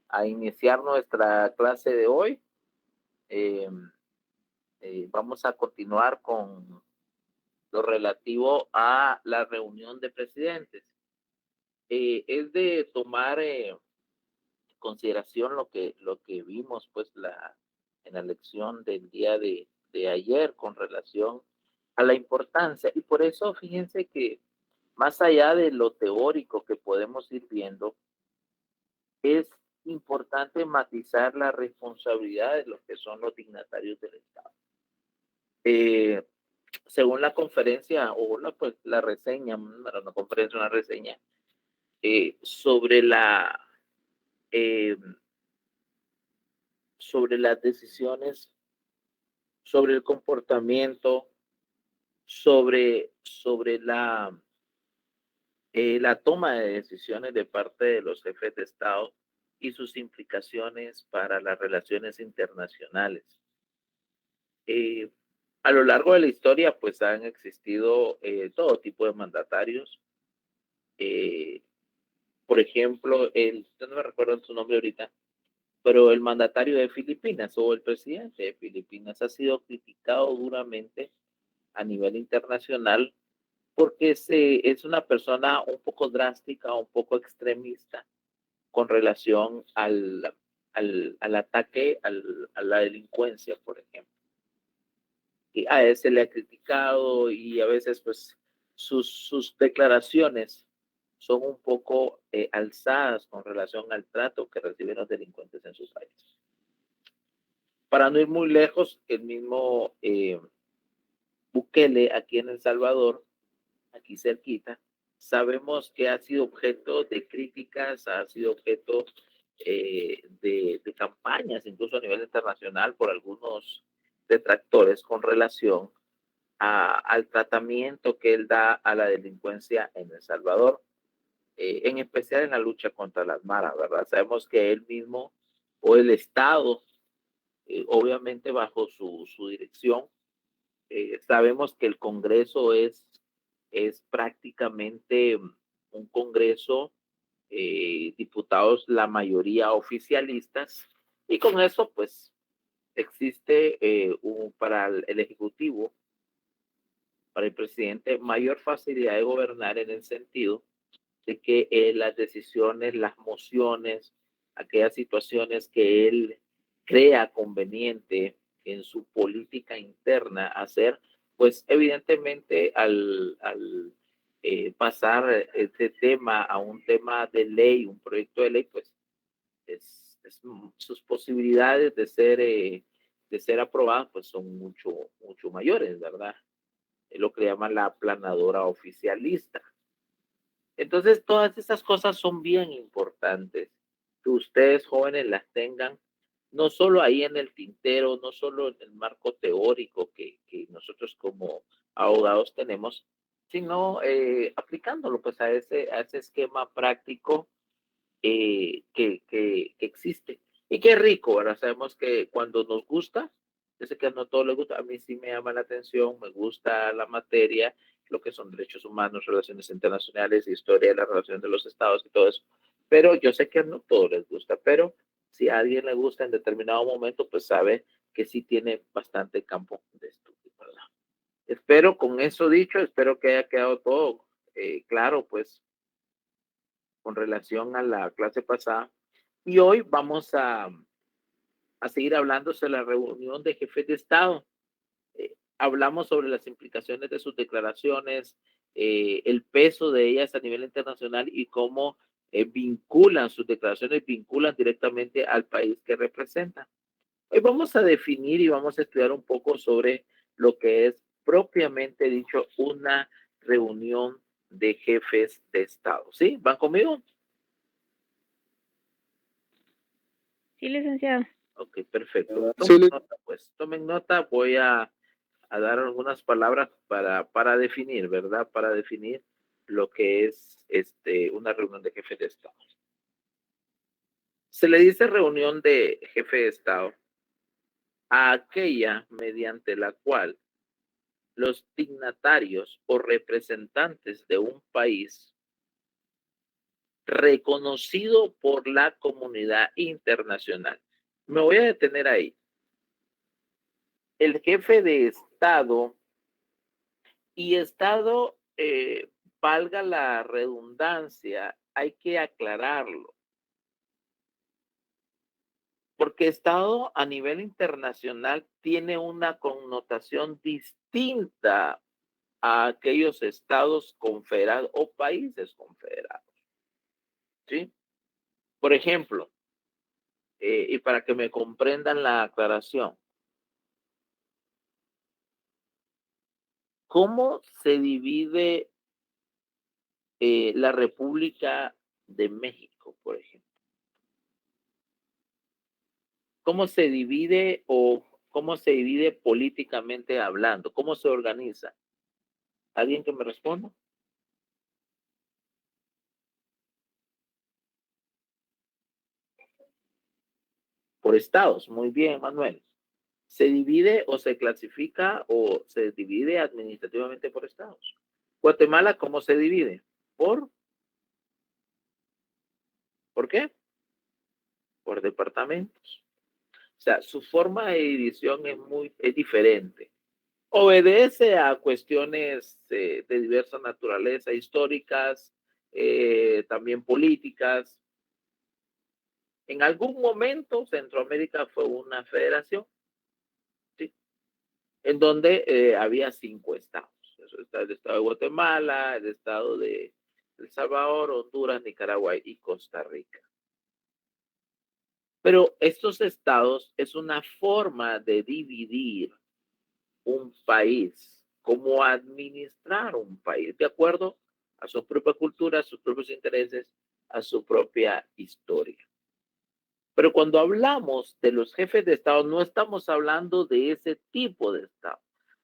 a iniciar nuestra clase de hoy. Vamos a continuar con lo relativo a la reunión de presidentes. Es de tomar en consideración lo que vimos pues en la lección del día de ayer con relación a la importancia. Y por eso fíjense que más allá de lo teórico que podemos ir viendo, es importante matizar la responsabilidad de los que son los dignatarios del Estado. Según la conferencia o pues, la reseña, una conferencia, una reseña, sobre eh, sobre las decisiones, sobre el comportamiento, sobre la toma de decisiones de parte de los jefes de Estado y sus implicaciones para las relaciones internacionales. A lo largo de la historia, pues han existido todo tipo de mandatarios. Por ejemplo, yo no me recuerdo su nombre ahorita, pero el mandatario de Filipinas o el presidente de Filipinas ha sido criticado duramente a nivel internacional porque es una persona un poco drástica, un poco extremista con relación al ataque a la delincuencia, por ejemplo. Y a él se le ha criticado y a veces pues sus declaraciones son un poco alzadas con relación al trato que reciben los delincuentes en sus países. Para no ir muy lejos, el mismo Bukele aquí en El Salvador, aquí cerquita, sabemos que ha sido objeto de críticas, ha sido objeto de campañas, incluso a nivel internacional, por algunos detractores con relación al tratamiento que él da a la delincuencia en El Salvador, en especial en la lucha contra las maras, ¿verdad? Sabemos que él mismo o el Estado, obviamente bajo su dirección, sabemos que el Congreso es prácticamente un Congreso, diputados la mayoría oficialistas, y con eso pues existe para el Ejecutivo, para el presidente, mayor facilidad de gobernar en el sentido de que las decisiones, las mociones, aquellas situaciones que él crea conveniente en su política interna hacer, pues evidentemente al pasar este tema a un tema de ley, un proyecto de ley, pues sus posibilidades de ser aprobadas pues son mucho mayores, ¿verdad? Es lo que llaman la aplanadora oficialista. Entonces, todas estas cosas son bien importantes que ustedes jóvenes las tengan, no solo ahí en el tintero, no solo en el marco teórico que nosotros como abogados tenemos, sino aplicándolo pues a ese esquema práctico que existe. Y qué rico, ¿verdad? Sabemos que cuando nos gusta, yo sé que a no todos les gusta, a mí sí me llama la atención, me gusta la materia, lo que son derechos humanos, relaciones internacionales, historia de la relación de los estados y todo eso. Pero yo sé que a no todos les gusta, pero si a alguien le gusta en determinado momento, pues sabe que sí tiene bastante campo de estudio, ¿verdad? Espero con eso dicho, espero que haya quedado todo claro, pues, con relación a la clase pasada. Y hoy vamos a seguir hablando sobre la reunión de jefes de Estado. Hablamos sobre las implicaciones de sus declaraciones, el peso de ellas a nivel internacional y cómo vinculan sus declaraciones, vinculan directamente al país que representan. Hoy vamos a definir y vamos a estudiar un poco sobre lo que es propiamente dicho una reunión de jefes de Estado. ¿Sí? ¿Van conmigo? Sí, licenciado. Ok, perfecto. Sí, Tomen nota, pues. Tomen nota. Voy a dar algunas palabras para definir, ¿verdad? Para definir lo que es una reunión de jefe de Estado. Se le dice reunión de jefe de Estado a aquella mediante la cual los dignatarios o representantes de un país reconocido por la comunidad internacional. Me voy a detener ahí. El jefe de Estado, y Estado, valga la redundancia, hay que aclararlo, porque Estado a nivel internacional tiene una connotación distinta a aquellos estados confederados o países confederados. ¿Sí? Por ejemplo, y para que me comprendan la aclaración, ¿cómo se divide la República de México, por ejemplo? ¿Cómo se divide o cómo se divide políticamente hablando? ¿Cómo se organiza? ¿Alguien que me responda? Por estados. Muy bien, Manuel. ¿Se divide o se clasifica o se divide administrativamente por estados? Guatemala, ¿cómo se divide? ¿Por qué? Por departamentos. O sea, su forma de división es diferente. Obedece a cuestiones de diversa naturaleza, históricas, también políticas. En algún momento Centroamérica fue una federación, ¿sí? En donde había 5 estados. Eso está el estado de Guatemala, el estado de El Salvador, Honduras, Nicaragua y Costa Rica. Pero estos estados es una forma de dividir un país, cómo administrar un país, de acuerdo a su propia cultura, a sus propios intereses, a su propia historia. Pero cuando hablamos de los jefes de Estado, no estamos hablando de ese tipo de Estado,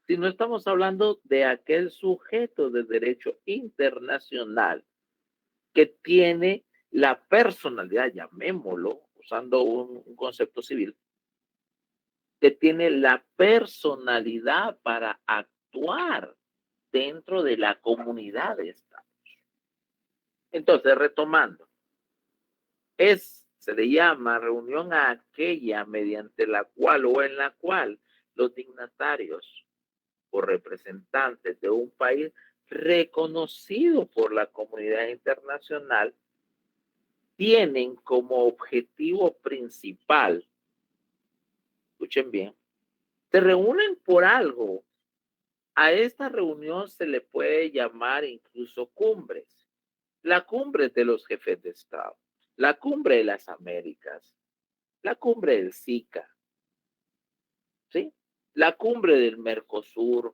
sino estamos hablando de aquel sujeto de derecho internacional que tiene la personalidad, llamémoslo, usando un concepto civil, que tiene la personalidad para actuar dentro de la comunidad de Estados. Entonces, retomando, se le llama reunión a aquella mediante la cual o en la cual los dignatarios o representantes de un país reconocido por la comunidad internacional tienen como objetivo principal, escuchen bien, se reúnen por algo. A esta reunión se le puede llamar incluso cumbres. La cumbre de los jefes de Estado, la cumbre de las Américas, la cumbre del SICA, ¿sí? La cumbre del Mercosur,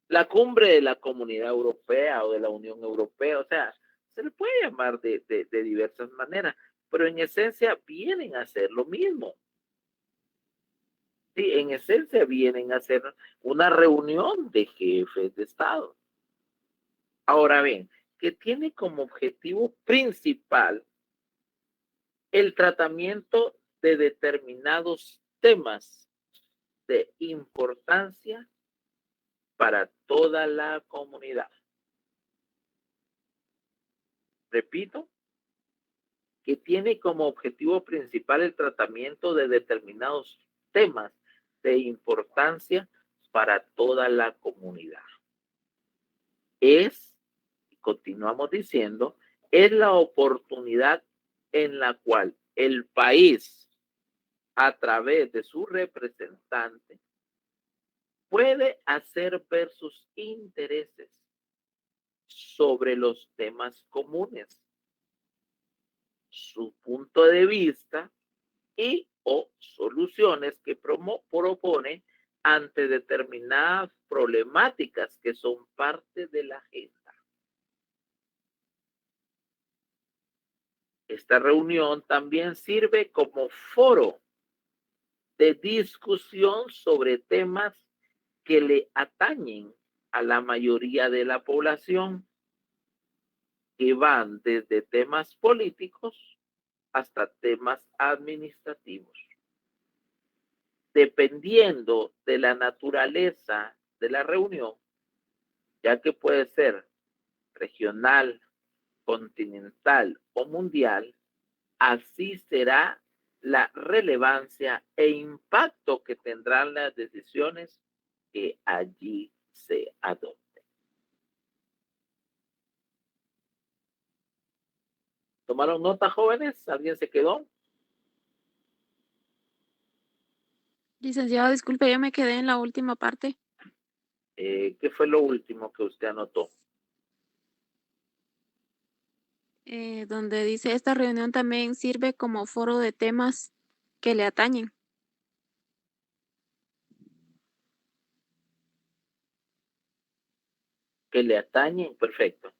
la cumbre de la Comunidad Europea o de la Unión Europea, o sea, se le puede llamar de diversas maneras, pero en esencia vienen a hacer lo mismo. Sí, en esencia vienen a hacer una reunión de jefes de Estado. Ahora bien, que tiene como objetivo principal el tratamiento de determinados temas de importancia para toda la comunidad. Repito, que tiene como objetivo principal el tratamiento de determinados temas de importancia para toda la comunidad. Continuamos diciendo, es la oportunidad en la cual el país, a través de su representante, puede hacer ver sus intereses sobre los temas comunes, su punto de vista y o soluciones que propone ante determinadas problemáticas que son parte de la agenda. Esta reunión también sirve como foro de discusión sobre temas que le atañen a la mayoría de la población, que van desde temas políticos hasta temas administrativos. Dependiendo de la naturaleza de la reunión, ya que puede ser regional, continental o mundial, así será la relevancia e impacto que tendrán las decisiones que allí se adopten. ¿Tomaron nota, jóvenes? ¿Alguien se quedó? Licenciado, disculpe, yo me quedé en la última parte, ¿Qué fue lo último que usted anotó? donde dice, esta reunión también sirve como foro de temas que le atañen. Que le atañen, perfecto.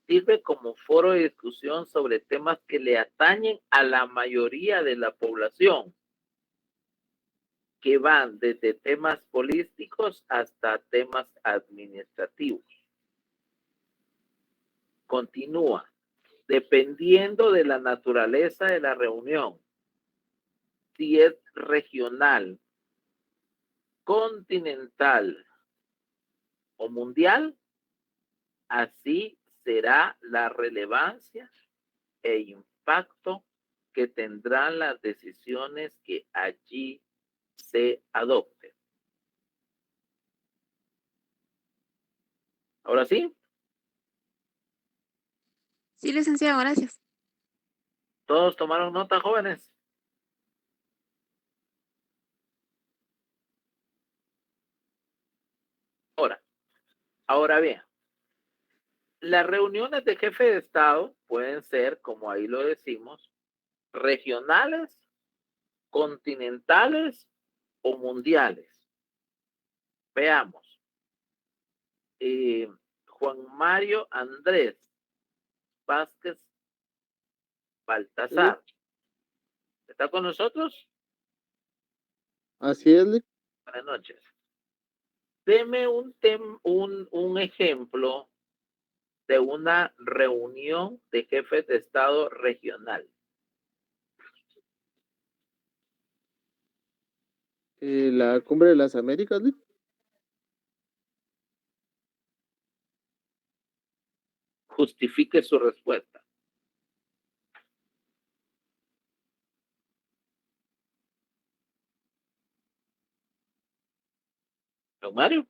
Sirve como foro de discusión sobre temas que le atañen a la mayoría de la población, que van desde temas políticos hasta temas administrativos. Continúa. Dependiendo de la naturaleza de la reunión, si es regional, continental o mundial, así será la relevancia e impacto que tendrán las decisiones que allí se adopten. Ahora sí, Sí, licenciado, gracias. todos tomaron nota, jóvenes. Ahora bien, las reuniones de jefe de Estado pueden ser, como ahí lo decimos, regionales, continentales o mundiales. Veamos. Juan Mario Andrés Vázquez Sí, Baltasar. ¿Está con nosotros? así es, Lic. Buenas noches. Deme un ejemplo de una reunión de jefes de Estado regional. La Cumbre de las Américas, Lic. Justifique su respuesta. Don Mario,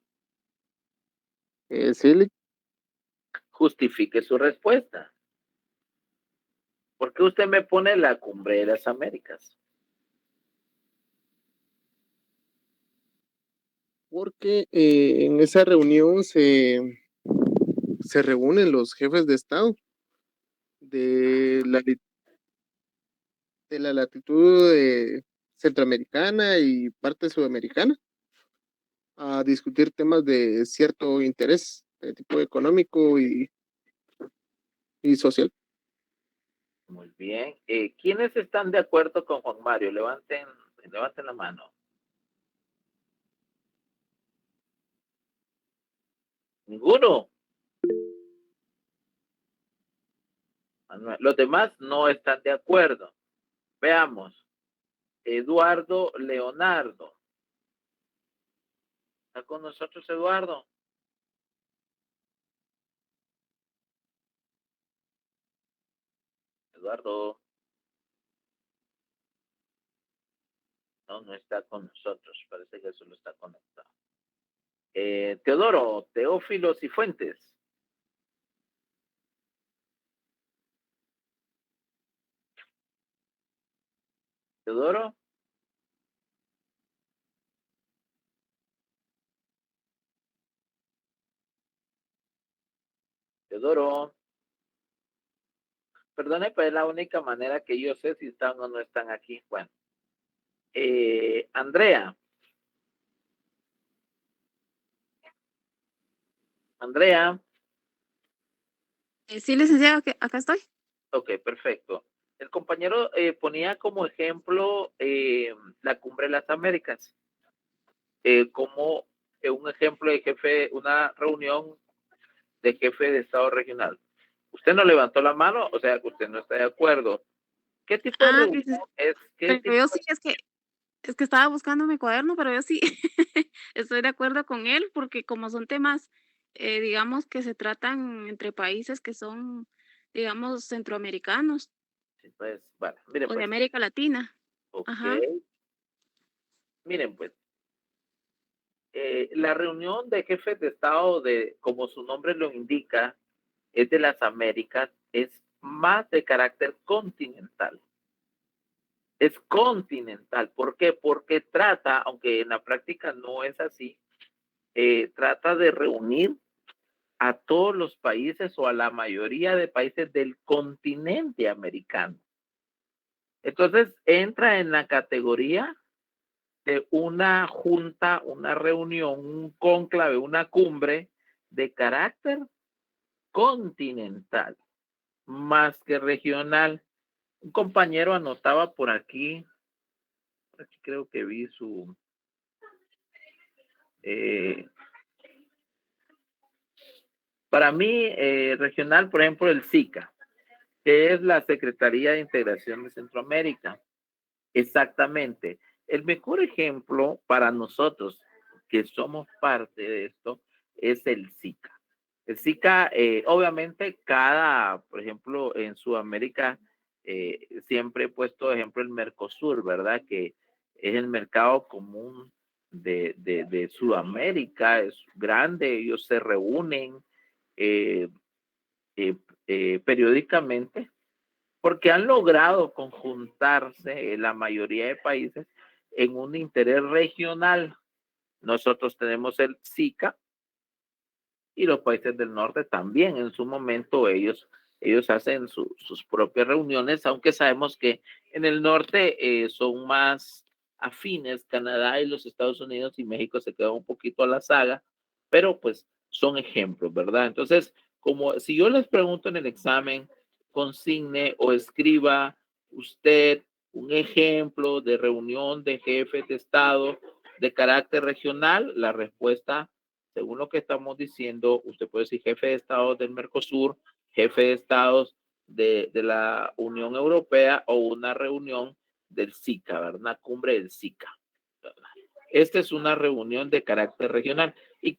Sí, Lic. justifique su respuesta. ¿Por qué usted me pone la Cumbre de las Américas? Porque en esa reunión se reúnen los jefes de Estado de de la latitud centroamericana y parte sudamericana a discutir temas de cierto interés, de tipo económico y social. Muy bien. ¿Quiénes están de acuerdo con Juan Mario? Levanten la mano. Ninguno. Los demás no están de acuerdo. Veamos. Eduardo Leonardo. ¿Está con nosotros, Eduardo? Eduardo. No, no está con nosotros. Parece que solo está conectado. Teodoro, Teófilo Cifuentes. Teodoro. Teodoro. Perdone, pero es la única manera que yo sé si están o no están aquí. Bueno. Andrea. Andrea. Sí, licenciado, acá estoy. Ok, perfecto. El compañero ponía como ejemplo la Cumbre de las Américas, como un ejemplo de jefe, una reunión de jefe de Estado regional. Usted no levantó la mano, o sea que usted no está de acuerdo. ¿Qué tipo de Ah, reunión es? ¿Qué pero tipo yo sí, es que estaba buscando mi cuaderno, pero yo sí estoy de acuerdo con él, porque como son temas, digamos, que se tratan entre países que son digamos, centroamericanos Pues, bueno, miren o de pues, América Latina. ok, Ajá. miren pues, la reunión de jefes de Estado, como su nombre lo indica, es de las Américas, es más de carácter continental. Es continental. ¿Por qué? Porque trata, aunque en la práctica no es así, trata de reunir a todos los países o a la mayoría de países del continente americano. Entonces entra en la categoría de una junta, una reunión, un cónclave, una cumbre de carácter continental, más que regional. Un compañero anotaba por aquí creo que vi su... para mí, regional, por ejemplo, el SICA, que es la Secretaría de Integración de Centroamérica. Exactamente. El mejor ejemplo para nosotros que somos parte de esto es el SICA. El SICA, obviamente, por ejemplo, en Sudamérica, siempre he puesto, ejemplo, el Mercosur, ¿verdad? Que es el mercado común de Sudamérica, es grande, ellos se reúnen eh, eh, periódicamente porque han logrado conjuntarse la mayoría de países en un interés regional. Nosotros tenemos el SICA y los países del norte también. En su momento ellos hacen sus propias reuniones, aunque sabemos que en el norte son más afines. Canadá y los Estados Unidos y México se quedan un poquito a la saga, pero pues son ejemplos, ¿verdad? Entonces, como si yo les pregunto en el examen, consigne o escriba usted un ejemplo de reunión de jefes de Estado de carácter regional, la respuesta, según lo que estamos diciendo, usted puede decir jefe de Estado del Mercosur, jefe de Estados de la Unión Europea o una reunión del SICA, ¿verdad? Una cumbre del SICA. ¿Verdad? Esta es una reunión de carácter regional. ¿Y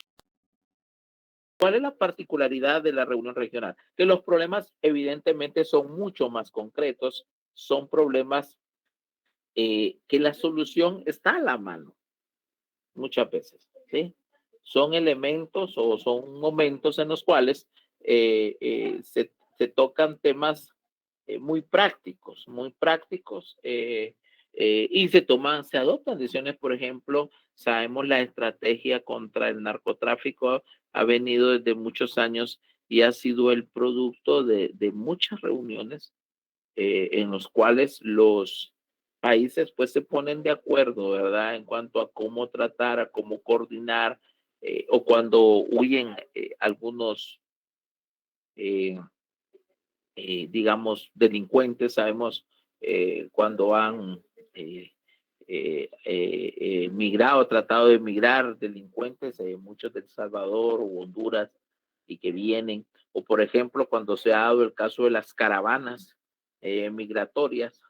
cuál es la particularidad de la reunión regional? Que los problemas evidentemente son mucho más concretos, son problemas que la solución está a la mano muchas veces, ¿sí? Son elementos o son momentos en los cuales se tocan temas muy prácticos y se adoptan decisiones, por ejemplo, sabemos la estrategia contra el narcotráfico ha venido desde muchos años y ha sido el producto de muchas reuniones en los cuales los países pues se ponen de acuerdo, ¿verdad? En cuanto a cómo tratar, a cómo coordinar, o cuando huyen algunos, eh, digamos, delincuentes, sabemos cuando han migrado, tratado de migrar delincuentes, muchos de El Salvador o Honduras, y que vienen, o por ejemplo, cuando se ha dado el caso de las caravanas migratorias,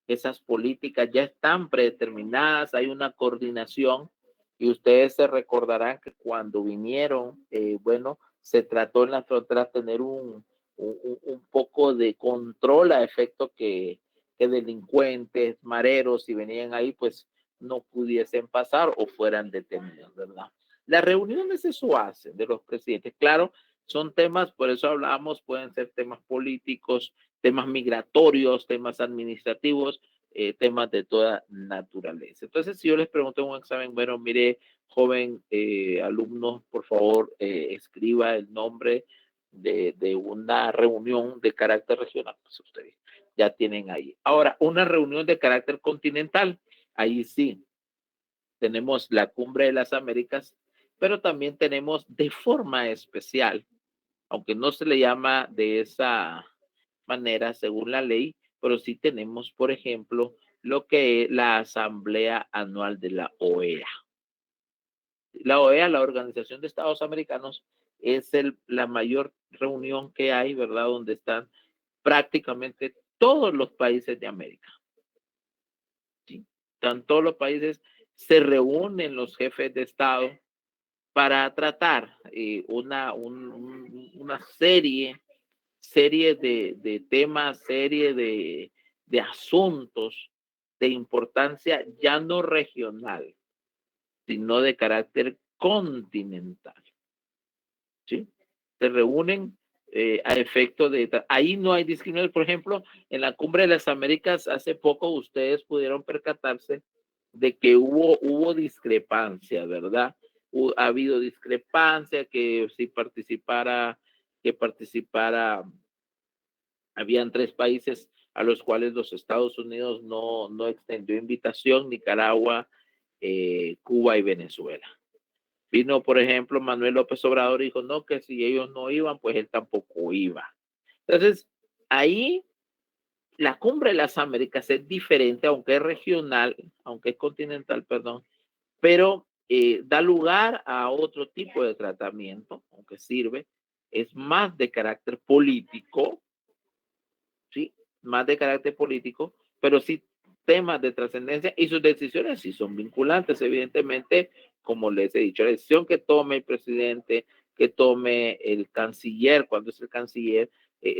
esas políticas ya están predeterminadas, hay una coordinación, y ustedes se recordarán que cuando vinieron, bueno, se trató en las fronteras tener un poco de control a efecto que delincuentes, mareros, si venían ahí, pues no pudiesen pasar o fueran detenidos, ¿verdad? Las reuniones eso hacen de los presidentes. Claro, son temas, por eso hablábamos, pueden ser temas políticos, temas migratorios, temas administrativos, temas de toda naturaleza. Entonces, si yo les pregunto en un examen, bueno, mire, joven alumno, por favor, escriba el nombre de una reunión de carácter regional, pues ustedes ya tienen ahí. Ahora, una reunión de carácter continental, ahí sí, tenemos la Cumbre de las Américas, pero también tenemos de forma especial, aunque no se le llama de esa manera según la ley, pero sí tenemos, por ejemplo, lo que es la Asamblea Anual de la OEA. La OEA, la Organización de Estados Americanos, es la mayor reunión que hay, ¿verdad? Donde están prácticamente todos los países de América. ¿Sí? Están todos los países, se reúnen los jefes de Estado para tratar una serie serie de temas, serie de asuntos de importancia ya no regional, sino de carácter continental. ¿Sí? Se reúnen a efecto de... Ahí no hay discriminación. Por ejemplo, en la Cumbre de las Américas hace poco ustedes pudieron percatarse de que hubo discrepancia, ¿verdad? Ha habido discrepancia, que si participara, habían 3 países a los cuales los Estados Unidos no extendió invitación: Nicaragua, Cuba y Venezuela. Vino, por ejemplo, Manuel López Obrador y dijo, no, que si ellos no iban, pues él tampoco iba. Entonces, ahí la Cumbre de las Américas es diferente, aunque es regional, aunque es continental, perdón, pero da lugar a otro tipo de tratamiento, aunque sirve, es más de carácter político, ¿sí? Más de carácter político, pero sí temas de trascendencia, y sus decisiones sí son vinculantes, evidentemente, como les he dicho, la decisión que tome el presidente, que tome el canciller, cuando es el canciller,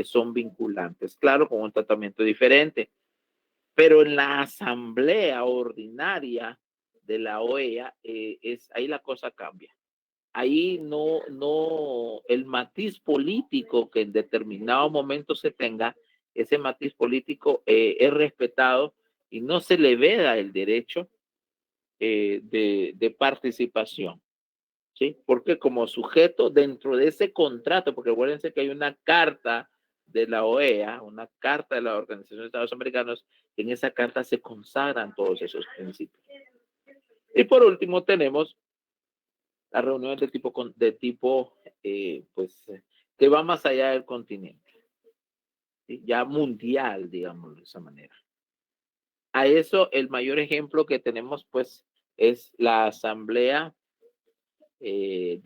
son vinculantes, claro, con un tratamiento diferente. Pero en la asamblea ordinaria de la OEA, ahí la cosa cambia. Ahí el matiz político que en determinado momento se tenga, ese matiz político es respetado y no se le veda el derecho de participación, ¿sí? Porque como sujeto dentro de ese contrato, porque acuérdense que hay una carta de la OEA, una carta de la Organización de Estados Americanos, en esa carta se consagran todos esos principios. Y por último tenemos las reuniones de tipo pues, que va más allá del continente, ¿sí? Ya mundial, digamos de esa manera. A eso el mayor ejemplo que tenemos pues es la asamblea de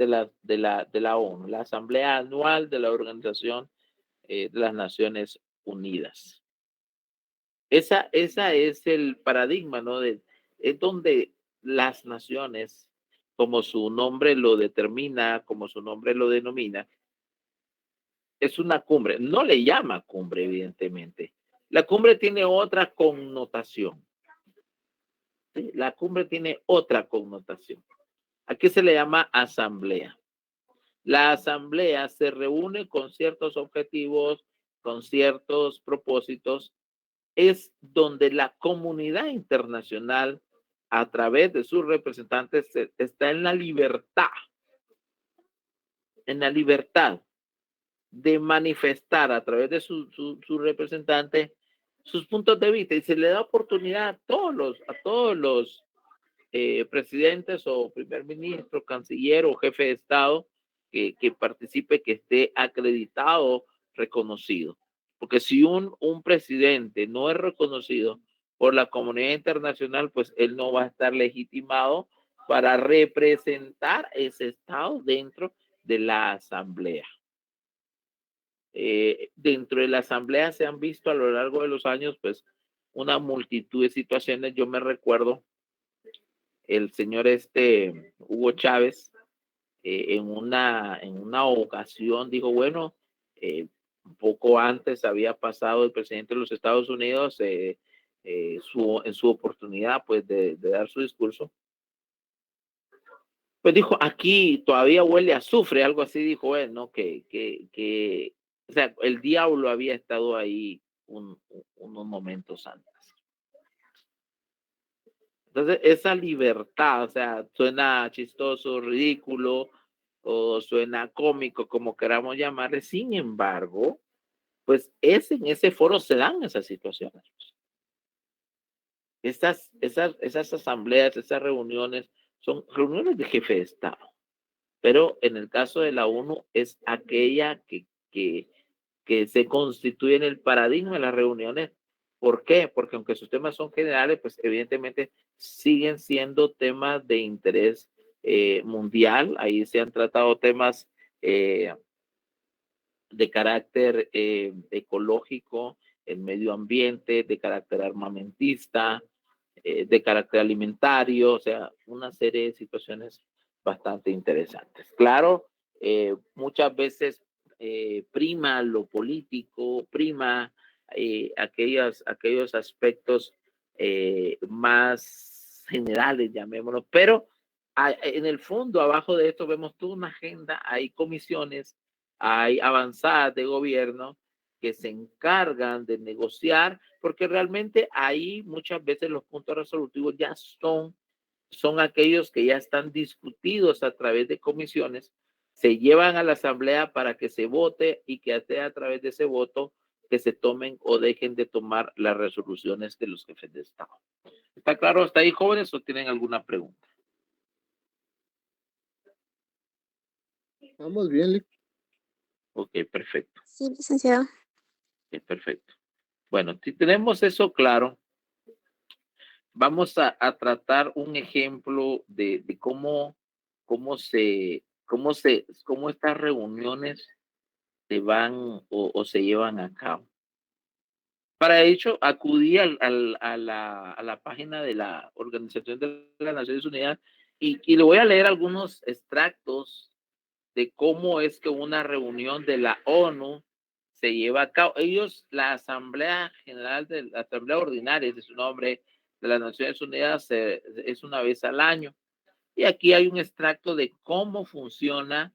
la ONU, la asamblea anual de la Organización de las Naciones Unidas. Esa es el paradigma, ¿no? Es donde las naciones, como su nombre lo determina, como su nombre lo denomina, es una cumbre. No le llama cumbre, evidentemente. La cumbre tiene otra connotación. ¿Sí? La cumbre tiene otra connotación. Aquí se le llama asamblea. La asamblea se reúne con ciertos objetivos, con ciertos propósitos. Es donde la comunidad internacional, a través de sus representantes, está en la libertad de manifestar a través de su representante sus puntos de vista, y se le da oportunidad a todos los presidentes o primer ministro, canciller o jefe de Estado que participe, que esté acreditado, reconocido. Porque si un presidente no es reconocido por la comunidad internacional, pues él no va a estar legitimado para representar ese Estado dentro de la asamblea. Dentro de la asamblea se han visto a lo largo de los años, pues, una multitud de situaciones. Yo me recuerdo el señor Hugo Chávez, en una ocasión dijo, bueno, un poco antes había pasado el presidente de los Estados Unidos en su oportunidad pues de dar su discurso, pues dijo, aquí todavía huele a azufre, algo así dijo él, ¿no? Que o sea, el diablo había estado ahí unos momentos antes. Entonces, esa libertad, o sea, suena chistoso, ridículo, o suena cómico, como queramos llamarle. Sin embargo, pues en ese foro se dan esas situaciones. Esas asambleas, esas reuniones, son reuniones de jefe de Estado. Pero en el caso de la ONU es aquella que se constituye en el paradigma de las reuniones. ¿Por qué? Porque aunque sus temas son generales, pues evidentemente siguen siendo temas de interés mundial. Ahí se han tratado temas de carácter ecológico, el medio ambiente, de carácter armamentista, de carácter alimentario, o sea, una serie de situaciones bastante interesantes. Claro, muchas veces prima lo político, prima aquellos aspectos más generales, llamémoslo, pero en el fondo, abajo de esto, vemos toda una agenda, hay comisiones, hay avanzadas de gobierno que se encargan de negociar, porque realmente ahí muchas veces los puntos resolutivos ya son aquellos que ya están discutidos a través de comisiones, se llevan a la asamblea para que se vote y que a través de ese voto que se tomen o dejen de tomar las resoluciones de los jefes de Estado. ¿Está claro hasta ahí, jóvenes, o tienen alguna pregunta? Vamos bien, Lick. Ok, perfecto. Sí, licenciado. Okay, perfecto. Bueno, si tenemos eso claro, vamos a tratar un ejemplo de cómo estas reuniones se van o se llevan a cabo. Para ello, acudí a la página de la Organización de las Naciones Unidas y le voy a leer algunos extractos de cómo es que una reunión de la ONU se lleva a cabo. Ellos, la Asamblea General de la Asamblea Ordinaria, ese es su nombre, de las Naciones Unidas, es una vez al año. Y aquí hay un extracto de cómo funciona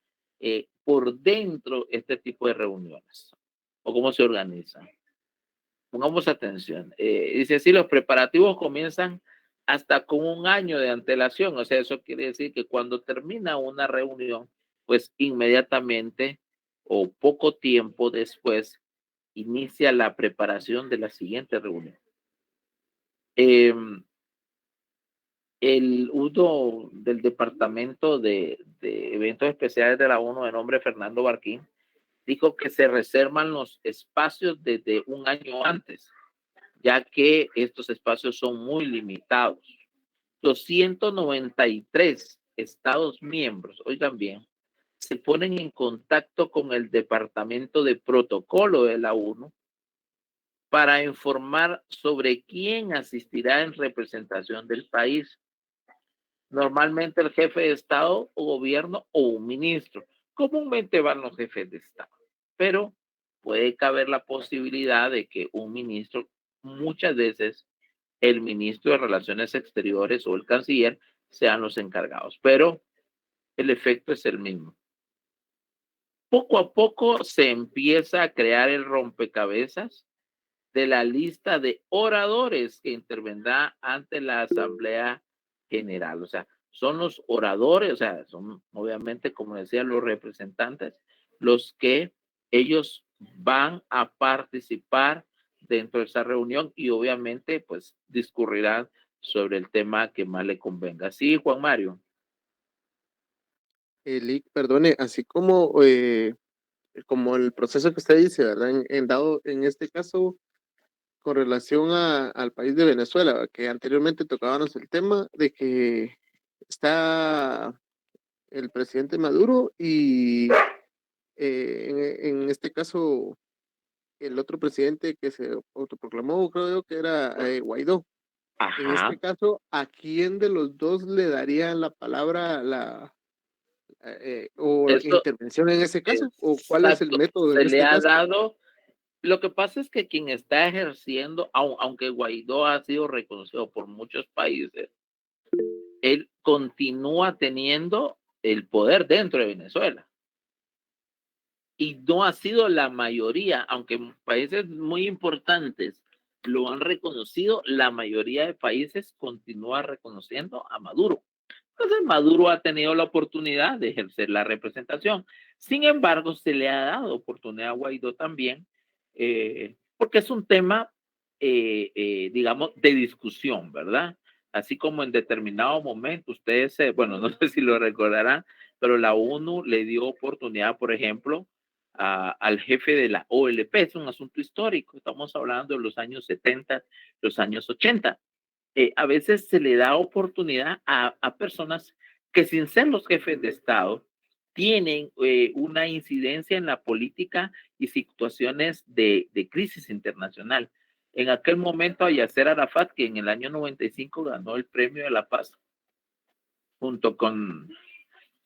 por dentro este tipo de reuniones o cómo se organizan. Pongamos atención. Dice así, los preparativos comienzan hasta con un año de antelación. O sea, eso quiere decir que cuando termina una reunión, pues inmediatamente o poco tiempo después inicia la preparación de la siguiente reunión. Uno del Departamento de Eventos Especiales de la ONU, de nombre Fernando Barquín, dijo que se reservan los espacios desde un año antes, ya que estos espacios son muy limitados. Los 193 Estados miembros, oigan bien, se ponen en contacto con el Departamento de Protocolo de la ONU para informar sobre quién asistirá en representación del país. Normalmente el jefe de Estado o gobierno o un ministro. Comúnmente van los jefes de Estado, pero puede caber la posibilidad de que un ministro, muchas veces el ministro de Relaciones Exteriores o el canciller sean los encargados, pero el efecto es el mismo. Poco a poco se empieza a crear el rompecabezas de la lista de oradores que intervendrá ante la Asamblea General. O sea, son los oradores, o sea, son obviamente, como decía, los representantes, los que ellos van a participar dentro de esa reunión y obviamente, pues, discurrirán sobre el tema que más le convenga. Sí, Juan Mario. Lick, perdone, así como el proceso que usted dice, ¿verdad? En este caso, con relación al país de Venezuela, que anteriormente tocábamos el tema de que está el presidente Maduro y en este caso el otro presidente que se autoproclamó, creo yo que era Guaidó. En este Ajá. caso, ¿a quién de los dos le darían la palabra o Eso, intervención en ese caso? ¿O cuál es el exacto. método Se en le este ha caso? dado. Lo que pasa es que quien está ejerciendo, aunque Guaidó ha sido reconocido por muchos países, él continúa teniendo el poder dentro de Venezuela. Y no ha sido la mayoría, aunque países muy importantes lo han reconocido, la mayoría de países continúa reconociendo a Maduro. Entonces Maduro ha tenido la oportunidad de ejercer la representación. Sin embargo, se le ha dado oportunidad a Guaidó también, porque es un tema, digamos, de discusión, ¿verdad? Así como en determinado momento, ustedes, bueno, no sé si lo recordarán, pero la ONU le dio oportunidad, por ejemplo, al jefe de la OLP, es un asunto histórico, estamos hablando de los años 70, los años 80. A veces se le da oportunidad a personas que sin ser los jefes de Estado tienen una incidencia en la política y situaciones de crisis internacional. En aquel momento, a Yasser Arafat, que en el año 95 ganó el Premio de la Paz, junto con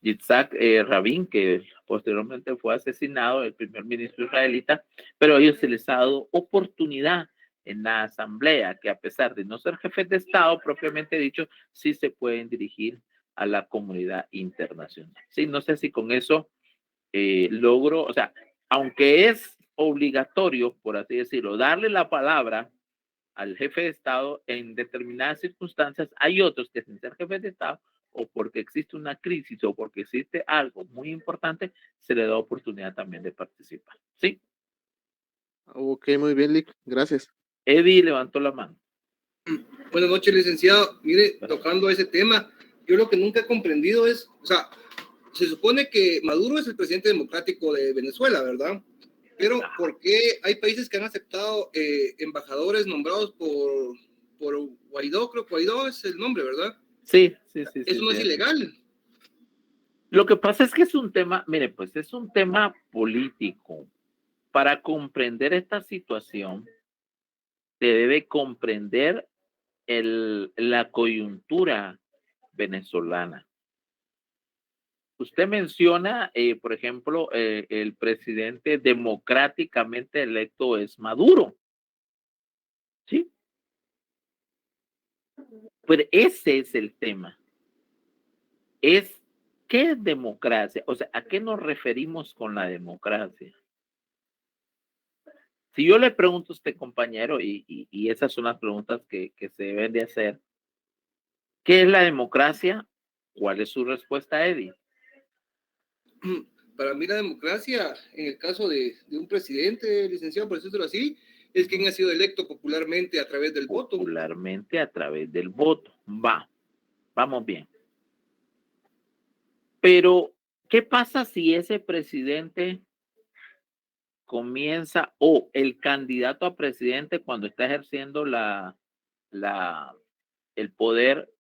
Yitzhak Rabin, que posteriormente fue asesinado, el primer ministro israelita, pero a ellos se les ha dado oportunidad en la asamblea, que a pesar de no ser jefes de Estado propiamente dicho, sí se pueden dirigir a la comunidad internacional. Sí, no sé si con eso logro, o sea, aunque es obligatorio, por así decirlo, darle la palabra al jefe de Estado en determinadas circunstancias, hay otros que sin ser jefes de Estado o porque existe una crisis o porque existe algo muy importante, se le da oportunidad también de participar. ¿Sí? Ok, muy bien, Lick. Gracias. Eddie levantó la mano. Buenas noches, licenciado. Mire, tocando ese tema, yo lo que nunca he comprendido es, o sea, se supone que Maduro es el presidente democrático de Venezuela, ¿verdad? Pero ¿por qué hay países que han aceptado embajadores nombrados por Guaidó? Creo que Guaidó es el nombre, ¿verdad? Sí. Eso no es ilegal. Lo que pasa es que es un tema, mire, pues es un tema político. Para comprender esta situación, se debe comprender la coyuntura venezolana. Usted menciona, por ejemplo, el presidente democráticamente electo es Maduro. ¿Sí? Pero ese es el tema. ¿Qué es democracia? O sea, ¿a qué nos referimos con la democracia? Si yo le pregunto a usted, compañero, y esas son las preguntas que se deben de hacer, ¿qué es la democracia? ¿Cuál es su respuesta, Eddie? Para mí la democracia, en el caso de un presidente, licenciado, por decirlo así, es quien ha sido electo popularmente a través del voto. Popularmente a través del voto. Vamos bien. Pero, ¿qué pasa si ese presidente comienza o el candidato a presidente cuando está ejerciendo el poder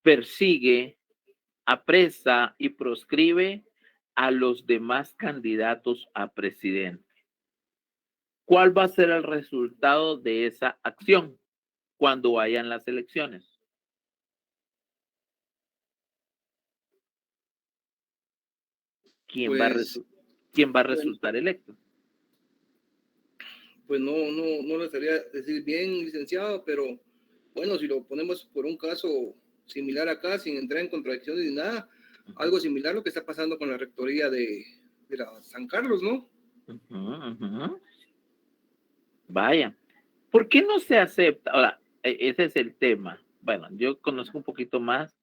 persigue, apresa y proscribe a los demás candidatos a presidente? ¿Cuál va a ser el resultado de esa acción cuando vayan las elecciones? ¿Quién va a resultar electo? Pues no lo estaría decir bien, licenciado, pero bueno, si lo ponemos por un caso similar acá, sin entrar en contradicciones ni nada, algo similar a lo que está pasando con la rectoría de la San Carlos, ¿no? Vaya, ¿por qué no se acepta? Ahora, ese es el tema. Bueno, yo conozco un poquito más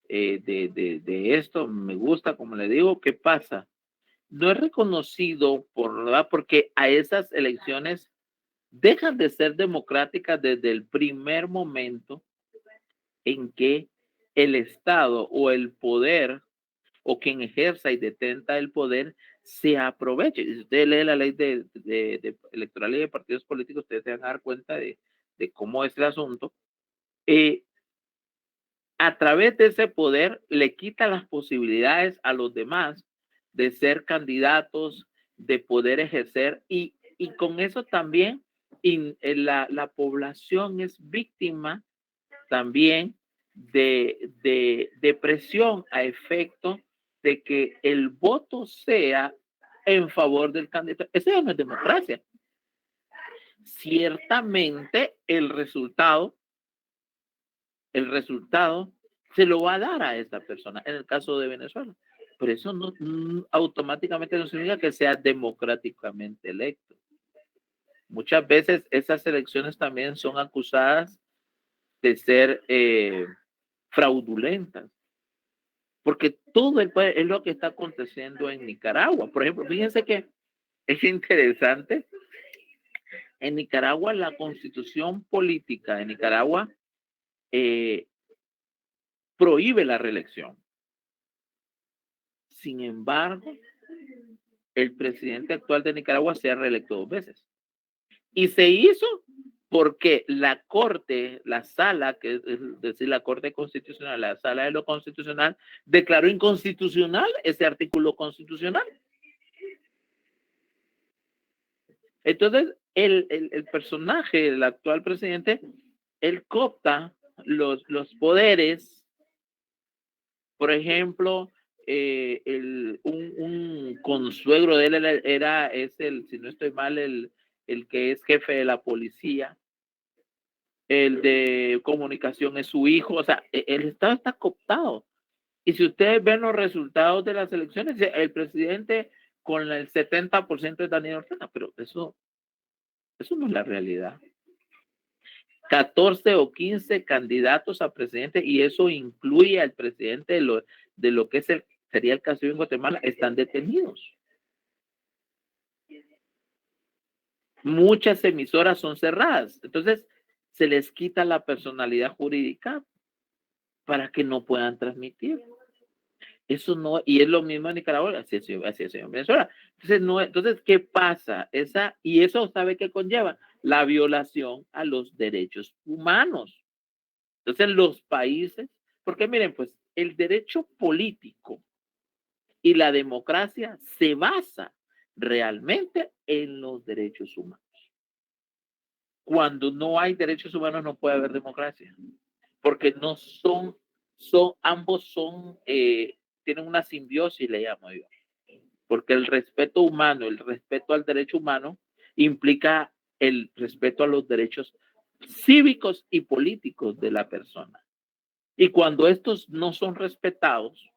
de esto, me gusta, como le digo, ¿qué pasa? No es reconocido porque a esas elecciones dejan de ser democráticas desde el primer momento en que el Estado o el poder o quien ejerza y detenta el poder se aproveche. Si usted lee la ley de electoral y de partidos políticos, ustedes se van a dar cuenta de cómo es el asunto. A través de ese poder le quita las posibilidades a los demás de ser candidatos, de poder ejercer y con eso también la población es víctima también de presión a efecto de que el voto sea en favor del candidato. Eso ya no es democracia. Ciertamente el resultado se lo va a dar a esta persona, en el caso de Venezuela. Pero eso no automáticamente no significa que sea democráticamente electo. Muchas veces esas elecciones también son acusadas de ser fraudulentas, porque todo el país es lo que está aconteciendo en Nicaragua. Por ejemplo, fíjense que es interesante, en Nicaragua la constitución política de Nicaragua prohíbe la reelección. Sin embargo, el presidente actual de Nicaragua se ha reelecto 2 veces. Y se hizo porque la Corte, la Sala, que es decir, la Corte Constitucional, la Sala de lo Constitucional, declaró inconstitucional ese artículo constitucional. Entonces, el personaje, el actual presidente, él coopta los poderes Por ejemplo, un consuegro de él si no estoy mal, el que es jefe de la policía, el de comunicación es su hijo, o sea, el Estado está cooptado. Y si ustedes ven los resultados de las elecciones, el presidente con el 70% es Daniel Ortega, pero eso no es la realidad. 14 o 15 candidatos a presidente, y eso incluye al presidente de lo que sería el caso en Guatemala, están detenidos. Muchas emisoras son cerradas, entonces se les quita la personalidad jurídica para que no puedan transmitir. Eso no, y es lo mismo en Nicaragua, así es en Venezuela. Entonces, ¿qué pasa? Y eso, ¿sabe qué conlleva? La violación a los derechos humanos. Entonces, los países, porque miren, pues, el derecho político y la democracia se basa realmente en los derechos humanos. Cuando no hay derechos humanos no puede haber democracia, porque no ambos tienen una simbiosis, le llamo yo, porque el respeto humano, el respeto al derecho humano implica el respeto a los derechos cívicos y políticos de la persona. Y cuando estos no son respetados,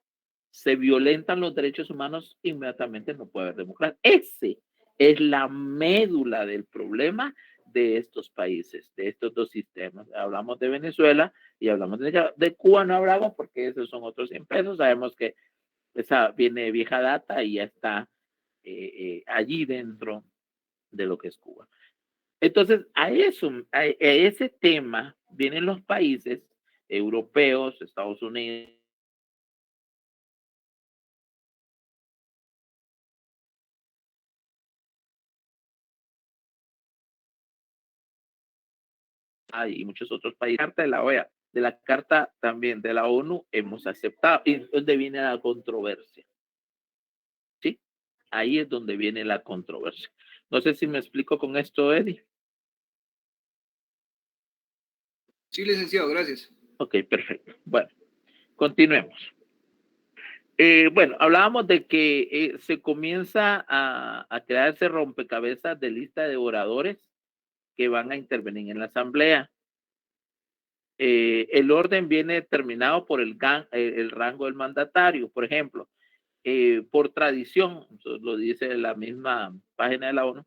se violentan los derechos humanos, inmediatamente no puede haber democracia. Ese es la médula del problema de estos países, de estos dos sistemas. Hablamos de Venezuela y hablamos de Cuba, no hablamos porque esos son otros 100 pesos. Sabemos que esa viene de vieja data y ya está allí dentro de lo que es Cuba. Entonces, a ese tema vienen los países europeos, Estados Unidos, y muchos otros países. Carta de la OEA, de la carta también de la ONU hemos aceptado. Y es donde viene la controversia. ¿Sí? Ahí es donde viene la controversia. No sé si me explico con esto, Eddie. Sí, licenciado, gracias. Ok, perfecto. Bueno, continuemos. Bueno, hablábamos de que se comienza a crearse rompecabezas de lista de oradores que van a intervenir en la asamblea. El orden viene determinado por el rango del mandatario. Por ejemplo, por tradición, lo dice la misma página de la ONU,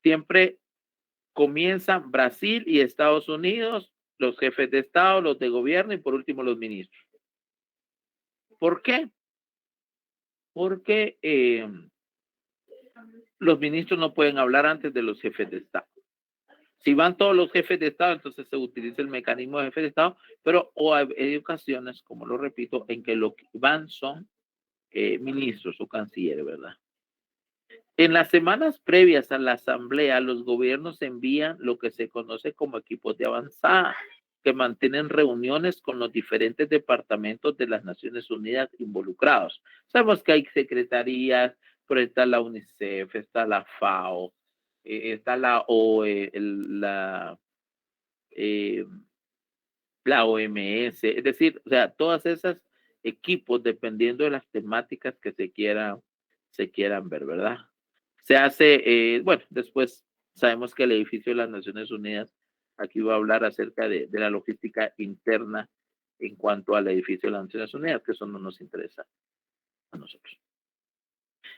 siempre comienzan Brasil y Estados Unidos, los jefes de Estado, los de gobierno y por último los ministros. ¿Por qué? Porque los ministros no pueden hablar antes de los jefes de Estado. Si van todos los jefes de Estado, entonces se utiliza el mecanismo de jefe de Estado, pero hay ocasiones, como lo repito, en que lo que van son ministros o cancilleres, ¿verdad? En las semanas previas a la asamblea, los gobiernos envían lo que se conoce como equipos de avanzada, que mantienen reuniones con los diferentes departamentos de las Naciones Unidas involucrados. Sabemos que hay secretarías, pero está la UNICEF, está la FAO, está la OMS, es decir, o sea, todas esas equipos dependiendo de las temáticas que se quieran ver, ¿verdad? Se hace, bueno, después sabemos que el edificio de las Naciones Unidas, aquí va a hablar acerca de la logística interna en cuanto al edificio de las Naciones Unidas, que eso no nos interesa a nosotros.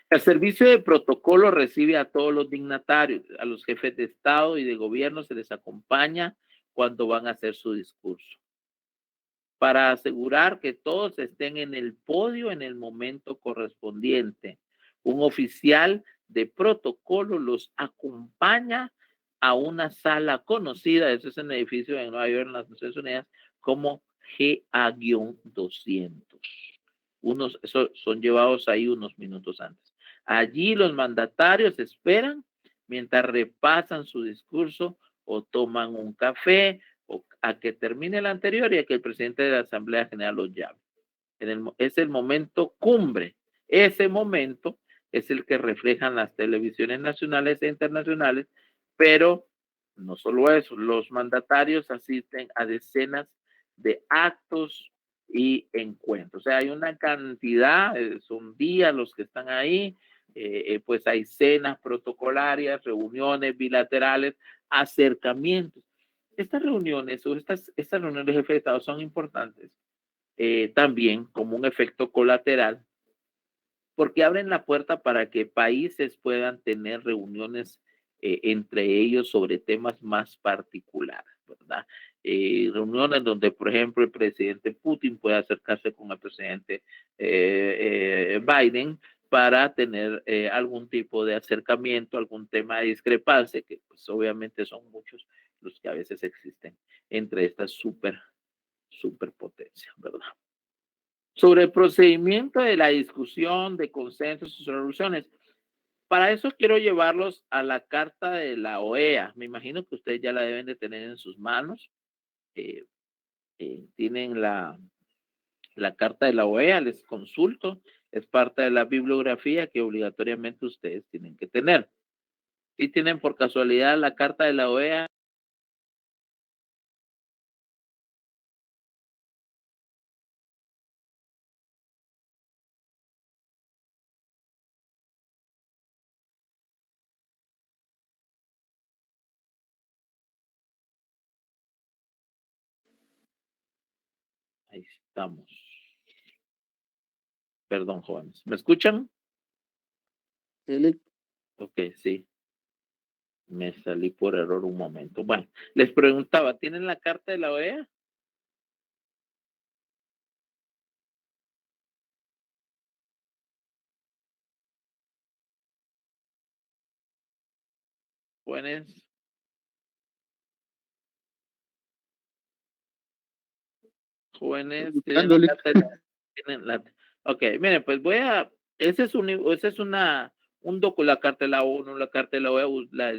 El servicio de protocolo recibe a todos los dignatarios, a los jefes de Estado y de gobierno se les acompaña cuando van a hacer su discurso, para asegurar que todos estén en el podio en el momento correspondiente. Un oficial de protocolo los acompaña a una sala conocida, eso es en el edificio de Nueva York, en las Naciones Unidas, como GA-200. Esos son llevados ahí unos minutos antes. Allí los mandatarios esperan mientras repasan su discurso o toman un café o a que termine el anterior y a que el presidente de la Asamblea General los llame. Es el momento cumbre. Ese momento es el que reflejan las televisiones nacionales e internacionales, pero no solo eso, los mandatarios asisten a decenas de actos y encuentros. O sea, hay una cantidad, son días los que están ahí, pues hay cenas protocolarias, reuniones bilaterales, acercamientos. Estas reuniones o estas reuniones de jefe de Estado son importantes también como un efecto colateral porque abren la puerta para que países puedan tener reuniones entre ellos sobre temas más particulares, ¿verdad? Reuniones donde, por ejemplo, el presidente Putin puede acercarse con el presidente Biden para tener algún tipo de acercamiento, algún tema de discrepancia, que pues obviamente son muchos los que a veces existen entre estas superpotencias, ¿verdad? Sobre el procedimiento de la discusión de consensos y soluciones. Para eso quiero llevarlos a la carta de la OEA. Me imagino que ustedes ya la deben de tener en sus manos. Tienen la carta de la OEA, les consulto. Es parte de la bibliografía que obligatoriamente ustedes tienen que tener. Si tienen por casualidad la carta de la OEA, ahí estamos. Perdón, jóvenes. ¿Me escuchan? Eli, Ok, sí. Me salí por error un momento. Bueno, les preguntaba, ¿tienen la carta de la OEA? Jóvenes. Jóvenes, tienen la buscándole. carta de la, tienen la- ok, miren, pues ese es la carta de la ONU, la carta de la OEA, la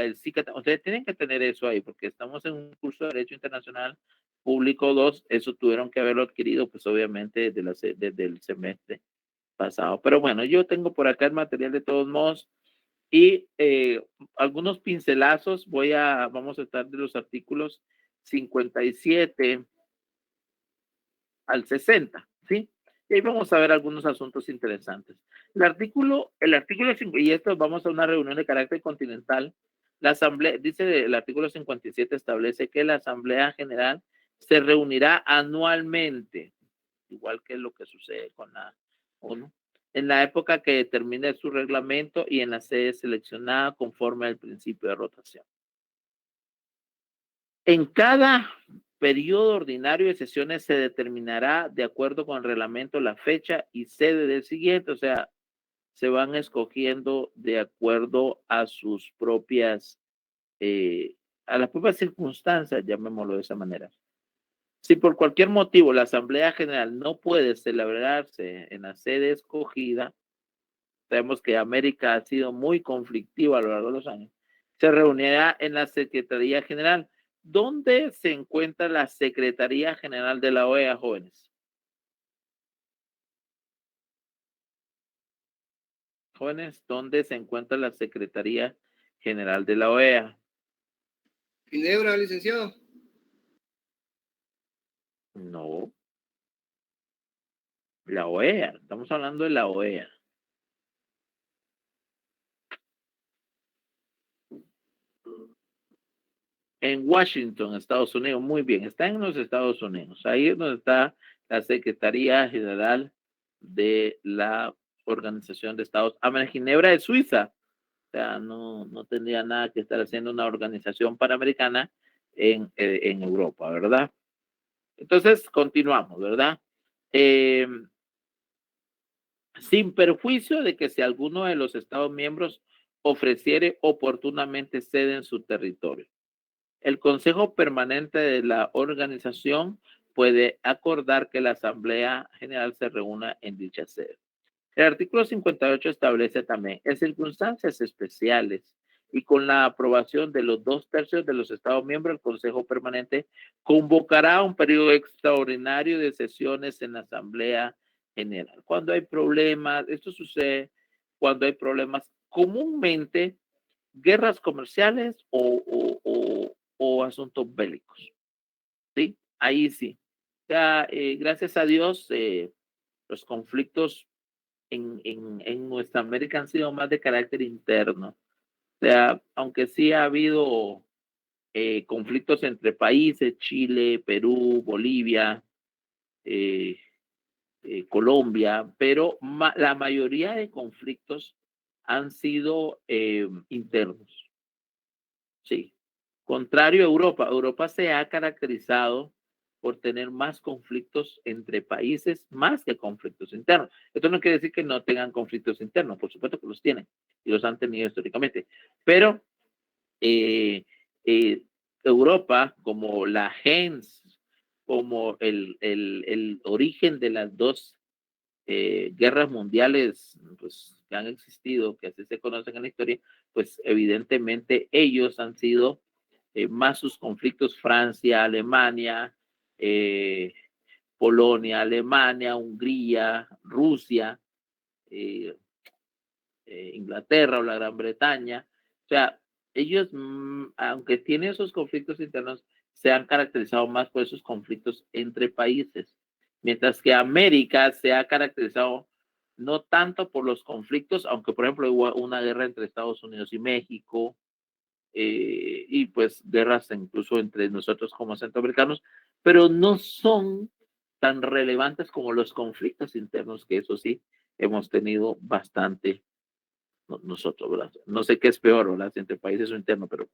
del CICAT, ustedes tienen que tener eso ahí, porque estamos en un curso de Derecho Internacional Público 2, eso tuvieron que haberlo adquirido, pues obviamente desde el semestre pasado. Pero bueno, yo tengo por acá el material de todos modos y algunos pincelazos, vamos a estar de los artículos 57 al 60, ¿sí? Y ahí vamos a ver algunos asuntos interesantes. El artículo 5, y esto vamos a una reunión de carácter continental, la asamblea, dice el artículo 57 establece que la Asamblea General se reunirá anualmente, igual que lo que sucede con la ONU, en la época que determine su reglamento y en la sede seleccionada conforme al principio de rotación. En cada periodo ordinario de sesiones se determinará de acuerdo con el reglamento la fecha y sede del siguiente, o sea, se van escogiendo de acuerdo a sus propias, a las propias circunstancias, llamémoslo de esa manera. Si por cualquier motivo la Asamblea General no puede celebrarse en la sede escogida, sabemos que América ha sido muy conflictiva a lo largo de los años, se reunirá en la Secretaría General. ¿Dónde se encuentra la Secretaría General de la OEA, jóvenes? Jóvenes, ¿dónde se encuentra la Secretaría General de la OEA? Ginebra, licenciado. No, la OEA, estamos hablando de la OEA. En Washington, Estados Unidos, muy bien, está en los Estados Unidos. Ahí es donde está la Secretaría General de la Organización de Estados Americanos. Ginebra es Suiza, o sea, no tendría nada que estar haciendo una organización panamericana en Europa, ¿verdad? Entonces, continuamos, ¿verdad? Sin perjuicio de que si alguno de los Estados miembros ofreciere oportunamente sede en su territorio. El Consejo Permanente de la organización puede acordar que la Asamblea General se reúna en dicha sede. El artículo 58 establece también, en circunstancias especiales y con la aprobación de los 2/3 de los Estados miembros, el Consejo Permanente convocará un periodo extraordinario de sesiones en la Asamblea General. Cuando hay problemas, esto sucede cuando hay problemas comúnmente guerras comerciales o asuntos bélicos. ¿Sí? Ahí sí. O sea, gracias a Dios, los conflictos en nuestra América han sido más de carácter interno. O sea, aunque sí ha habido conflictos entre países, Chile, Perú, Bolivia, eh, Colombia, pero la mayoría de conflictos han sido internos. Sí. Contrario a Europa, Europa se ha caracterizado por tener más conflictos entre países, más que conflictos internos. Esto no quiere decir que no tengan conflictos internos, por supuesto que los tienen y los han tenido históricamente, pero eh, eh, Europa, como la gens, como el origen de las dos guerras mundiales pues, que han existido, que así se conocen en la historia, pues evidentemente ellos han sido más sus conflictos, Francia, Alemania, eh, Polonia, Alemania, Hungría, Rusia, eh, Inglaterra o la Gran Bretaña. O sea, ellos, aunque tienen esos conflictos internos, se han caracterizado más por esos conflictos entre países, mientras que América se ha caracterizado no tanto por los conflictos, aunque por ejemplo hubo una guerra entre Estados Unidos y México, y pues guerras incluso entre nosotros como centroamericanos, pero no son tan relevantes como los conflictos internos, que eso sí hemos tenido bastante nosotros, ¿verdad? No sé qué es peor, ¿verdad? Si entre países o interno, pero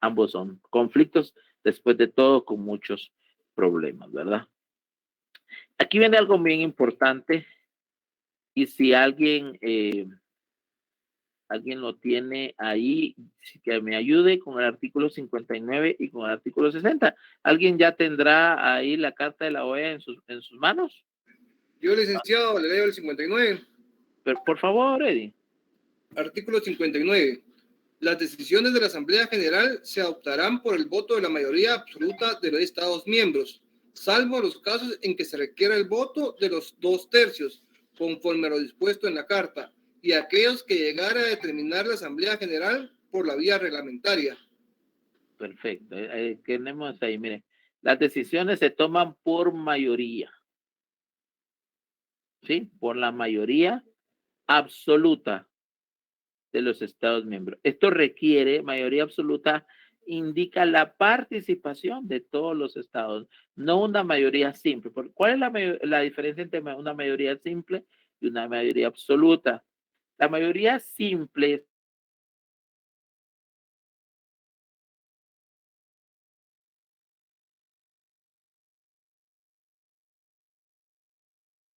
ambos son conflictos, después de todo, con muchos problemas, ¿verdad? Aquí viene algo bien importante, y si alguien lo tiene ahí, que me ayude con el artículo 59 y con el artículo 60. ¿Alguien ya tendrá ahí la carta de la OEA en sus manos? Yo, licenciado, le leo el 59. Pero, por favor, Eddie. Artículo 59. Las decisiones de la Asamblea General se adoptarán por el voto de la mayoría absoluta de los Estados miembros, salvo los casos en que se requiera el voto de los 2/3, conforme a lo dispuesto en la Carta, y aquellos que llegara a determinar la Asamblea General por la vía reglamentaria. Perfecto. Tenemos ahí, miren, las decisiones se toman por mayoría. ¿Sí? Por la mayoría absoluta de los Estados miembros. Esto requiere, mayoría absoluta, indica la participación de todos los estados, no una mayoría simple. ¿Cuál es la diferencia entre una mayoría simple y una mayoría absoluta? La mayoría simple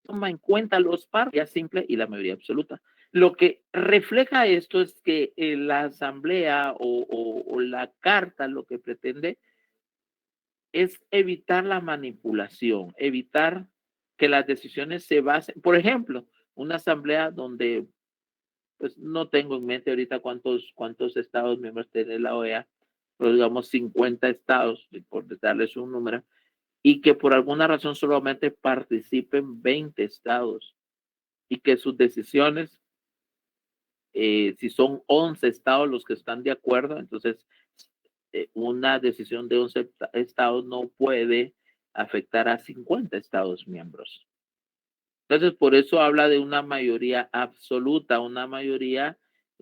toma en cuenta los partes simple y la mayoría absoluta. Lo que refleja esto es que la asamblea o la carta lo que pretende es evitar la manipulación, evitar que las decisiones se basen, por ejemplo, una asamblea donde, pues no tengo en mente ahorita cuántos estados miembros tiene la OEA, pero digamos 50 estados, por darles un número, y que por alguna razón solamente participen 20 estados y que sus decisiones, si son 11 estados los que están de acuerdo, entonces una decisión de 11 estados no puede afectar a 50 estados miembros. Entonces, por eso habla de una mayoría absoluta, una mayoría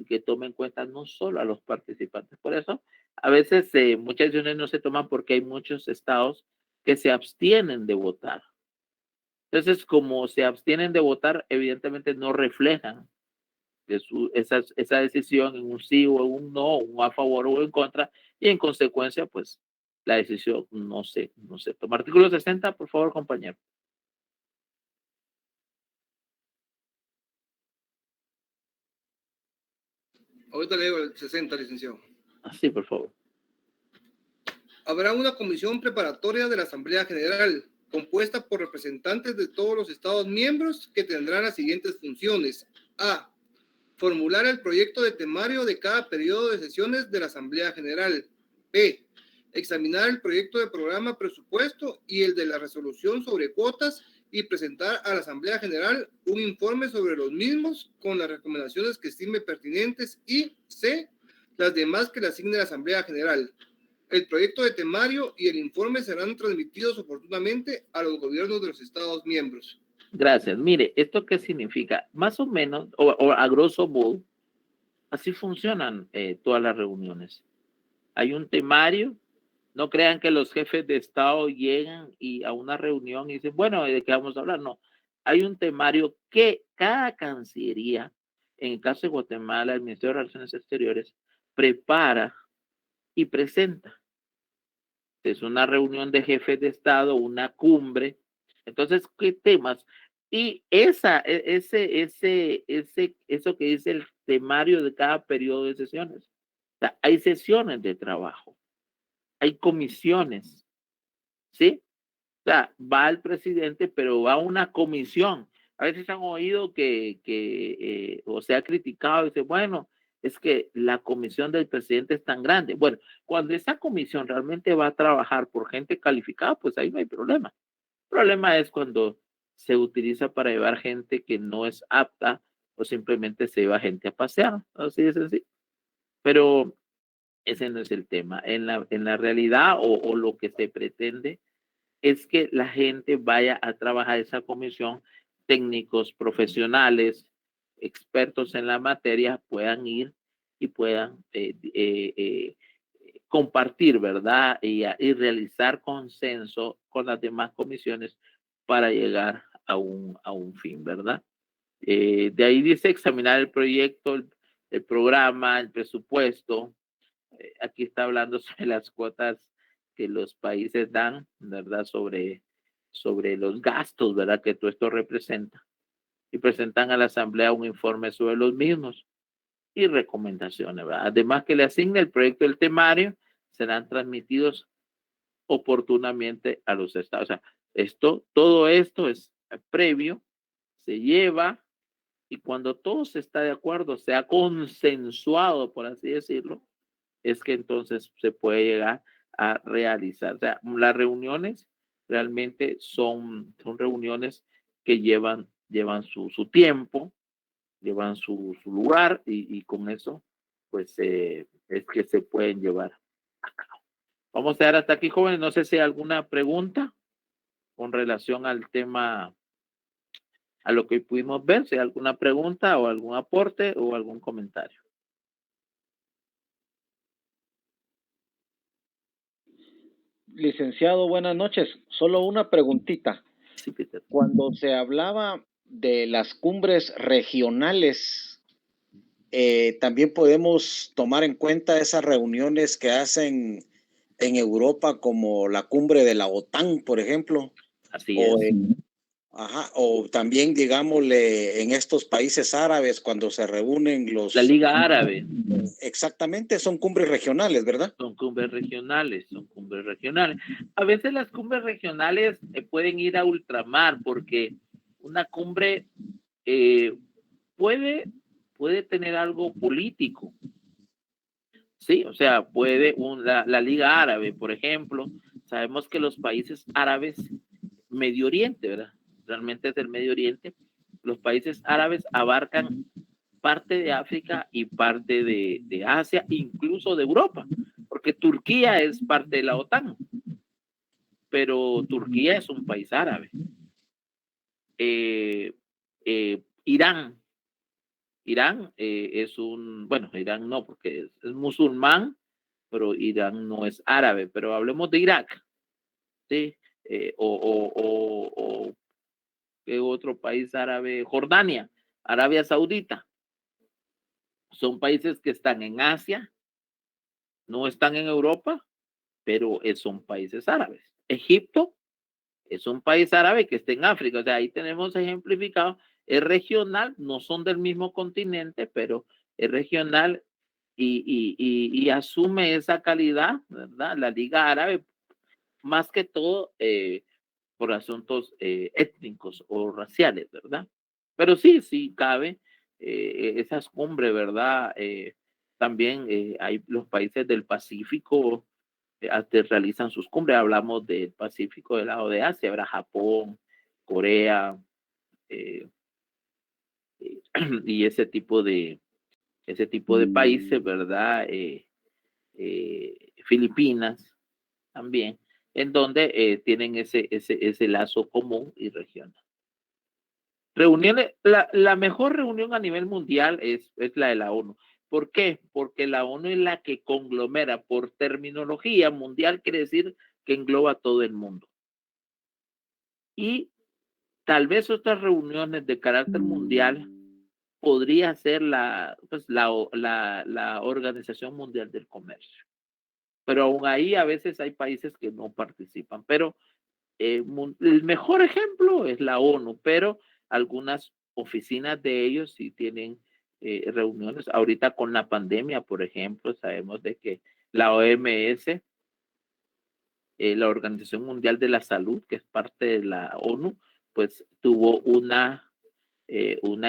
que tome en cuenta no solo a los participantes. Por eso, a veces muchas decisiones no se toman porque hay muchos estados que se abstienen de votar. Entonces, como se abstienen de votar, evidentemente no reflejan esa decisión en un sí o en un no, un a favor o en contra, y en consecuencia, pues, la decisión no se toma. Artículo 60, por favor, compañero. Ahorita leo el 60, licenciado. Así, por favor. Habrá una comisión preparatoria de la Asamblea General, compuesta por representantes de todos los Estados miembros, que tendrán las siguientes funciones. A. Formular el proyecto de temario de cada periodo de sesiones de la Asamblea General. B. Examinar el proyecto de programa presupuesto y el de la resolución sobre cuotas y presentar a la Asamblea General un informe sobre los mismos con las recomendaciones que estime pertinentes, y C. Las demás que le asigne la Asamblea General. El proyecto de temario y el informe serán transmitidos oportunamente a los gobiernos de los Estados miembros. Gracias. Mire, ¿esto qué significa? Más o menos, o a grosso modo, así funcionan todas las reuniones. Hay un temario. No crean que los jefes de Estado llegan y a una reunión y dicen, bueno, ¿de qué vamos a hablar? No. Hay un temario que cada cancillería, en el caso de Guatemala, el Ministerio de Relaciones Exteriores, prepara y presenta. Es una reunión de jefes de Estado, una cumbre. Entonces, ¿qué temas? Y eso que dice el temario de cada periodo de sesiones. O sea, hay sesiones de trabajo, hay comisiones, ¿sí? O sea, va el presidente, pero va una comisión. A veces han oído o se ha criticado, dice, bueno, es que la comisión del presidente es tan grande. Bueno, cuando esa comisión realmente va a trabajar por gente calificada, pues ahí no hay problema. El problema es cuando se utiliza para llevar gente que no es apta o simplemente se lleva gente a pasear. Así es así. Pero ese no es el tema. En la realidad o lo que se pretende es que la gente vaya a trabajar esa comisión, técnicos profesionales, expertos en la materia, puedan ir y puedan compartir, ¿verdad? Y realizar consenso con las demás comisiones para llegar a un fin, ¿verdad? De ahí dice examinar el proyecto, el programa, el presupuesto. Aquí está hablando sobre las cuotas que los países dan, ¿verdad? Sobre los gastos, ¿verdad? Que todo esto representa. Y presentan a la Asamblea un informe sobre los mismos y recomendaciones, ¿verdad? Además que le asigne el proyecto del temario, serán transmitidos oportunamente a los estados. O sea, todo esto es previo, se lleva y cuando todo se está de acuerdo, se ha consensuado, por así decirlo, es que entonces se puede llegar a realizar. O sea, las reuniones realmente son reuniones que llevan su tiempo, llevan su lugar y con eso, pues es que se pueden llevar a cabo. Vamos a dar hasta aquí, jóvenes. No sé si hay alguna pregunta con relación al tema, a lo que pudimos ver, si hay alguna pregunta o algún aporte o algún comentario. Licenciado, buenas noches. Solo una preguntita. Sí, Peter. Cuando se hablaba de las cumbres regionales, también podemos tomar en cuenta esas reuniones que hacen en Europa, como la cumbre de la OTAN, por ejemplo. Así o, es. o también, digámosle, en estos países árabes, cuando se reúnen los... La Liga Árabe. Exactamente, son cumbres regionales, ¿verdad? Son cumbres regionales. A veces las cumbres regionales pueden ir a ultramar porque una cumbre puede tener algo político. Sí, o sea, la Liga Árabe, por ejemplo, sabemos que los países árabes, Medio Oriente, ¿verdad? Realmente es el Medio Oriente. Los países árabes abarcan parte de África y parte de Asia, incluso de Europa, porque Turquía es parte de la OTAN, pero Turquía es un país árabe. Irán bueno, Irán no, porque es musulmán, pero Irán no es árabe, pero hablemos de Irak, ¿sí? O ¿qué otro país árabe? Jordania, Arabia Saudita. Son países que están en Asia, no están en Europa, pero son países árabes. Egipto es un país árabe que está en África, o sea, ahí tenemos ejemplificado, es regional, no son del mismo continente, pero es regional y asume esa calidad, ¿verdad? La Liga Árabe, más que todo por asuntos étnicos o raciales, ¿verdad? Pero sí cabe esas cumbres, ¿verdad? También hay los países del Pacífico realizan sus cumbres. Hablamos del Pacífico del lado de Asia, ¿verdad? Japón, Corea, eh, y ese tipo de países, ¿verdad? Filipinas también, en donde tienen ese lazo común y regional. Reuniones, la mejor reunión a nivel mundial es la de la ONU. ¿Por qué? Porque la ONU es la que conglomera, por terminología mundial, quiere decir que engloba todo el mundo. Y tal vez otras reuniones de carácter mundial podría ser la Organización Mundial del Comercio. Pero aún ahí a veces hay países que no participan. Pero el mejor ejemplo es la ONU, pero algunas oficinas de ellos sí tienen reuniones. Ahorita con la pandemia, por ejemplo, sabemos de que la OMS, la Organización Mundial de la Salud, que es parte de la ONU, pues tuvo una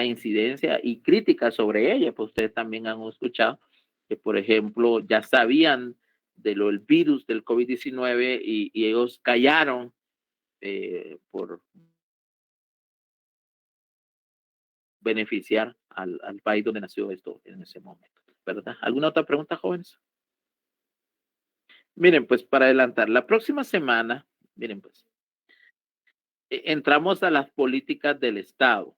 incidencia y crítica sobre ella. Pues ustedes también han escuchado que, por ejemplo, ya sabían del virus del COVID-19 y ellos callaron por beneficiar al país donde nació esto en ese momento, ¿verdad? ¿Alguna otra pregunta, jóvenes? Miren, pues para adelantar, la próxima semana, miren, pues, entramos a las políticas del Estado.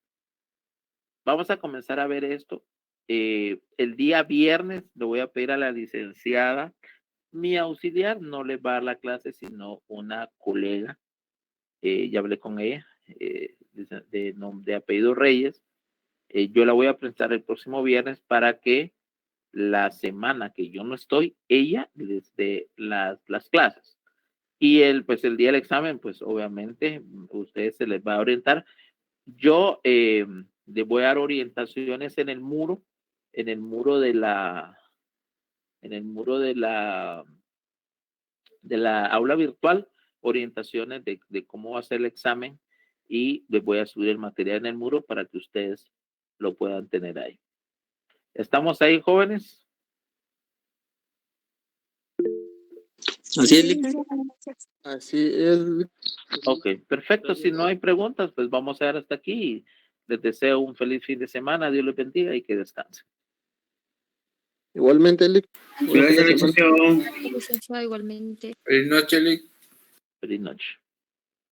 Vamos a comenzar a ver esto. El día viernes le voy a pedir a la licenciada, mi auxiliar no le va a dar la clase, sino una colega, ya hablé con ella, de apellido Reyes. Yo la voy a presentar el próximo viernes para que la semana que yo no estoy, ella les dé las clases. Y el día del examen, pues obviamente ustedes se les va a orientar. Yo les voy a dar orientaciones en el muro de la aula virtual, orientaciones de cómo va a ser el examen, y les voy a subir el material en el muro para que ustedes lo puedan tener ahí. ¿Estamos ahí, jóvenes? Así es, Lick. Así es. Ok, perfecto. Si no hay preguntas, pues vamos a ver hasta aquí. Les deseo un feliz fin de semana. Dios les bendiga y que descansen. Igualmente, Lick. Gracias, licenciado. Licenciado, igualmente. Feliz noche, Lick. Feliz noche.